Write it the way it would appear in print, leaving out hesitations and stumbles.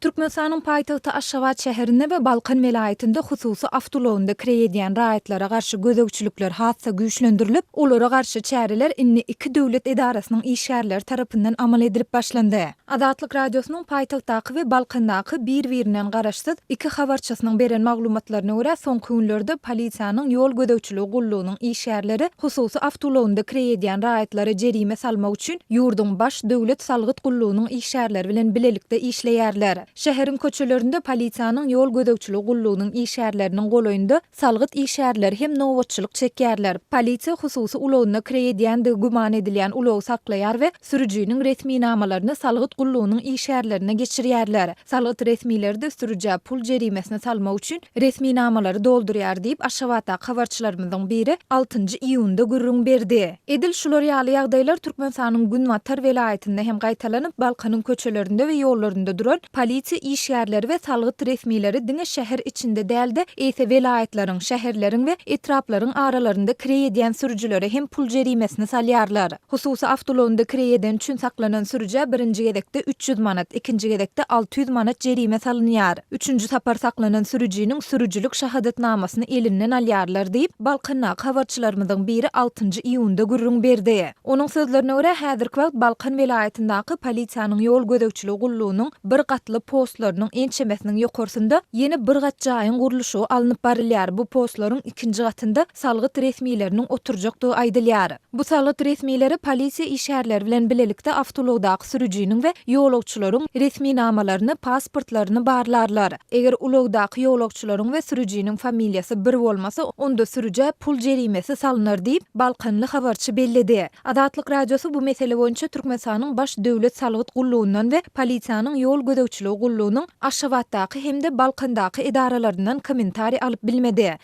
Türkmenistanyň paýtagty Aşgabat şäherinde we Balkan velayetinde hususy awtolowunda kirediýän raýatlara garşy gözegçilikler hatsa güýçlendirilip, olara garşy çäreler inni iki döwlet edarasynyň işgärleri tarapyndan amal edilip başlandy. Adatlyk radiosynyň paýtagtdaky we Balkandaky bir-birinden garaşsyz iki habarçysynyň beren maglumatlaryna görä soňky günlerde polisiýanyň ýol gödäwçiligi gullugynyň işgärleri hususy awtolowunda kirediýän raýatlara jerime salmak üçin ýurdun baş döwlet salgyt gullugynyň işgärleri bilen bilelikde işleýärler. Şäheriň köçelerinde polisiýanyň ýol gödäwçiligi gullugynyň işgärleriniň golaýynda salgyt işgärleri hem nowatçylyk çekýärler. Polisiýa hususy ulawna kirediýän de guman edilýän ulaw saklaýar we sürüjiniň resmi namalaryny salgyt gullugynyň işgärlerine geçirýärler. Salgyt resmiler de sürüjä pul jerimesine salmak üçin resmi namalary doldurýar diýip Aşgabatda habarçylarymyzyň biri 6-njy iýunda gürrüň berdi. Edil şular ýaly ýagdaýlar Türkmenistanyň Günwatar welaýetinde hem gaýtalanyp Balkanyň köçelerinde we ýollarynda duran polisiýa işgärleri we salgyt resmileri diňe şäher içinde däldi, ýa-da welaýetlaryň, şäherleriň we etraplaryň aralarynda kirediýän sürüjilere hem pul jerimesini salýarlar. Hususy awtolowunda kirediýän üçin saklanan sürüjä birinji gedekde 300 manat, ikinji gedekde 600 manat jerime salynýar. Üçüncü tapar saklanan sürüjiniň sürüjülük şahadatnamasyny elinden alýarlar diýip Balkandaky habarçylarymyzyň biri 6-njy iýunda gürrüň berdi. Onuň sözlerine görä häzirki wagt Balkan welaýetindäki polisiýanyň ýol gödäwçiligi gullugynyň bir gatly postlarynyň ençemesiniň ýokarsynda ýeni bir gat jaýyň gurulşy alınıp barilýar. Bu postlaryň ikinji gatynda salgyt resmileriniň oturjakdygy aýdylýar. Bu salgyt resmileri polisiýa işgärleri bilen bilelikde awtolowdaky sürüjiniň we ýolagçylaryň resmi namalaryny, pasportlaryny barlarlar. Eger ulawdaky ýolagçylaryň we sürüjiniň familiýasy bir bolmasa, onda sürüjä pul jerimesi salynar diýip Balkanly habarçy belledi. Adatlyk radiosy bu mesele boýunça Türkmenistanyň baş döwlet salgyt gullugyndan we polisiýanyň ýol gödäwçiligi gullugynyň Aşgabatdaky hem de Balkandaky edaralaryndan kommentari alyp bilmedi.